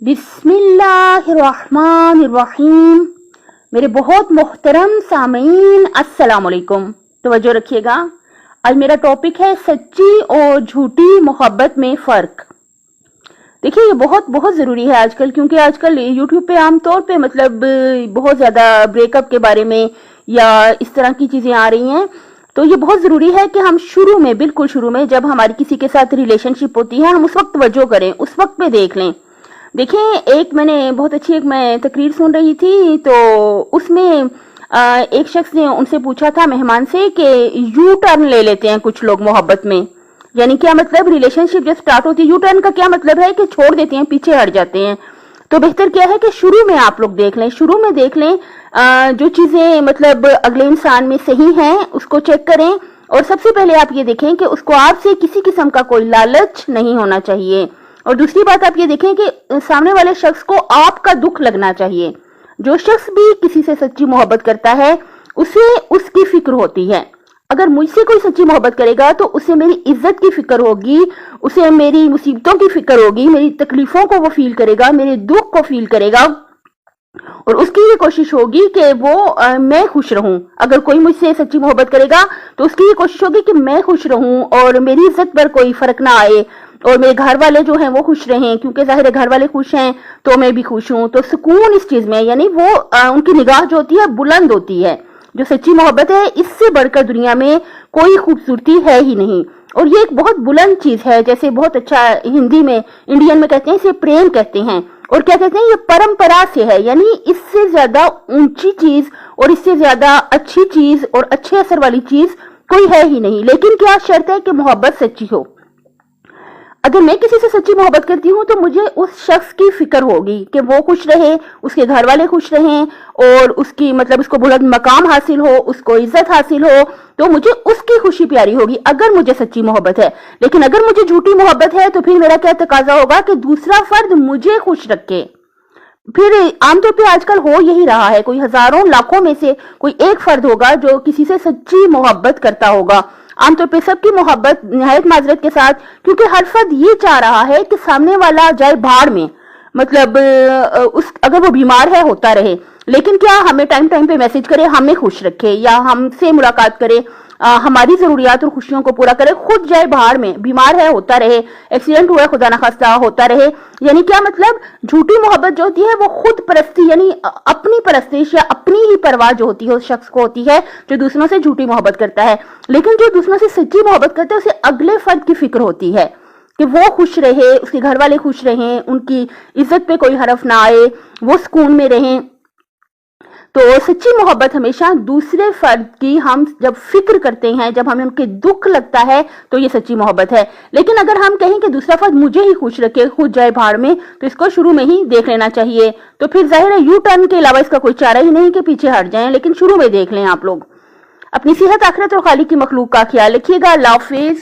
बिस्मिल्लाहिर्रहमानिर्रहीम। मेरे बहुत मोहतरम सामीन, अस्सलाम वालेकुम। तवज्जो रखिएगा, आज मेरा टॉपिक है सच्ची और झूठी मोहब्बत में फ़र्क। देखिए, ये बहुत बहुत ज़रूरी है आजकल, क्योंकि आजकल यूट्यूब पे आमतौर पे बहुत ज़्यादा ब्रेकअप के बारे में या इस तरह की चीज़ें आ रही हैं। तो ये बहुत ज़रूरी है कि हम बिल्कुल शुरू में जब हमारी किसी के साथ रिलेशनशिप होती है, हम उस वक्त तवज्जो करें, उस वक्त पे देख लें। देखिए, मैंने बहुत अच्छी मैं तकरीर सुन रही थी, तो उसमें एक शख्स ने उनसे पूछा था, मेहमान से, कि यू टर्न ले लेते हैं कुछ लोग मोहब्बत में। यानी क्या मतलब, रिलेशनशिप जब स्टार्ट होती है, यू टर्न का क्या मतलब है कि छोड़ देते हैं, पीछे हट जाते हैं। तो बेहतर क्या है कि शुरू में आप लोग देख लें, जो चीजें मतलब अगले इंसान में सही हैं उसको चेक करें। और सबसे पहले आप ये देखें कि उसको आपसे किसी किस्म का कोई लालच नहीं होना चाहिए। और दूसरी बात आप ये देखें कि सामने वाले शख्स को आपका दुख लगना चाहिए। जो शख्स भी किसी से सच्ची मोहब्बत करता है, उसे उसकी फिक्र होती है। अगर मुझसे कोई सच्ची मोहब्बत करेगा तो उसे मेरी इज्जत की फिक्र होगी, उसे मेरी मुसीबतों की फिक्र होगी, मेरी तकलीफों को वो फील करेगा, मेरे दुख को फील करेगा, और उसकी ये कोशिश होगी कि मैं खुश रहूं। अगर कोई मुझसे सच्ची मोहब्बत करेगा तो उसकी ये कोशिश होगी कि मैं खुश रहूं और मेरी इज्जत पर कोई फर्क ना आए, और मेरे घर वाले जो हैं वो खुश रहें, क्योंकि जाहिर है घर वाले खुश हैं तो मैं भी खुश हूं। तो सुकून इस चीज में, यानी उनकी निगाह जो होती है बुलंद होती है। जो सच्ची मोहब्बत है, इससे बढ़कर दुनिया में कोई खूबसूरती है ही नहीं। और ये एक बहुत बुलंद चीज है, जैसे बहुत अच्छा हिंदी में, इंडियन में कहते हैं, इसे प्रेम कहते हैं। और क्या कहते हैं, ये परंपरा से है, यानी इससे ज्यादा ऊंची चीज और इससे ज्यादा अच्छी चीज और अच्छे असर वाली चीज कोई है ही नहीं। लेकिन क्या शर्त है कि मोहब्बत सच्ची हो। अगर मैं किसी से सच्ची मोहब्बत करती हूँ तो मुझे उस शख्स की फिक्र होगी कि वो खुश रहे, उसके घर वाले खुश रहें, और उसको बुलंद मकाम हासिल हो, उसको इज्जत हासिल हो, तो मुझे उसकी खुशी प्यारी होगी, अगर मुझे सच्ची मोहब्बत है। लेकिन अगर मुझे झूठी मोहब्बत है तो फिर मेरा क्या तकाजा होगा कि दूसरा फर्द मुझे खुश रखे। फिर आमतौर पे आजकल हो यही रहा है, कोई हजारों लाखों में से कोई एक फर्द होगा जो किसी से सच्ची मोहब्बत करता होगा। आमतौर पे सबकी मोहब्बत निहायत माजरत के साथ, क्योंकि हर फर्द ये चाह रहा है कि सामने वाला जाए भाड़ में, अगर वो बीमार है होता रहे, लेकिन क्या हमें टाइम टाइम पे मैसेज करे, हमें खुश रखे, या हमसे मुलाकात करे, हमारी जरूरियात और खुशियों को पूरा करे, खुद जाए बाहर में, बीमार है होता रहे, एक्सीडेंट हुआ खुदा न खास्ता होता रहे। यानी क्या मतलब, झूठी मोहब्बत जो होती है वो खुद परस्ती, यानी अपनी परस्तिश या अपनी ही परवाह जो होती है उस शख्स को होती है जो दूसरों से झूठी मोहब्बत करता है। लेकिन जो दूसरों से सच्ची मोहब्बत करता है उसे अगले फर्द की फिक्र होती है कि वो खुश रहे, उसके घर वाले खुश रहें, उनकी इज्जत पे कोई हरफ ना आए, वो सुकून में रहें। तो सच्ची मोहब्बत हमेशा दूसरे फर्द की हम जब फिक्र करते हैं, जब हमें उनके दुख लगता है, तो ये सच्ची मोहब्बत है। लेकिन अगर हम कहें कि दूसरा फर्द मुझे ही खुश रखे, खुद जाए भाड़ में, तो इसको शुरू में ही देख लेना चाहिए। तो फिर जाहिर है यू टर्न के अलावा इसका कोई चारा ही नहीं कि पीछे हट जाएं, लेकिन शुरू में देख लें आप लोग। अपनी सेहत, आखिरत और खालिक की मखलूक का ख्याल रखिएगा। अल्लाह हाफिज।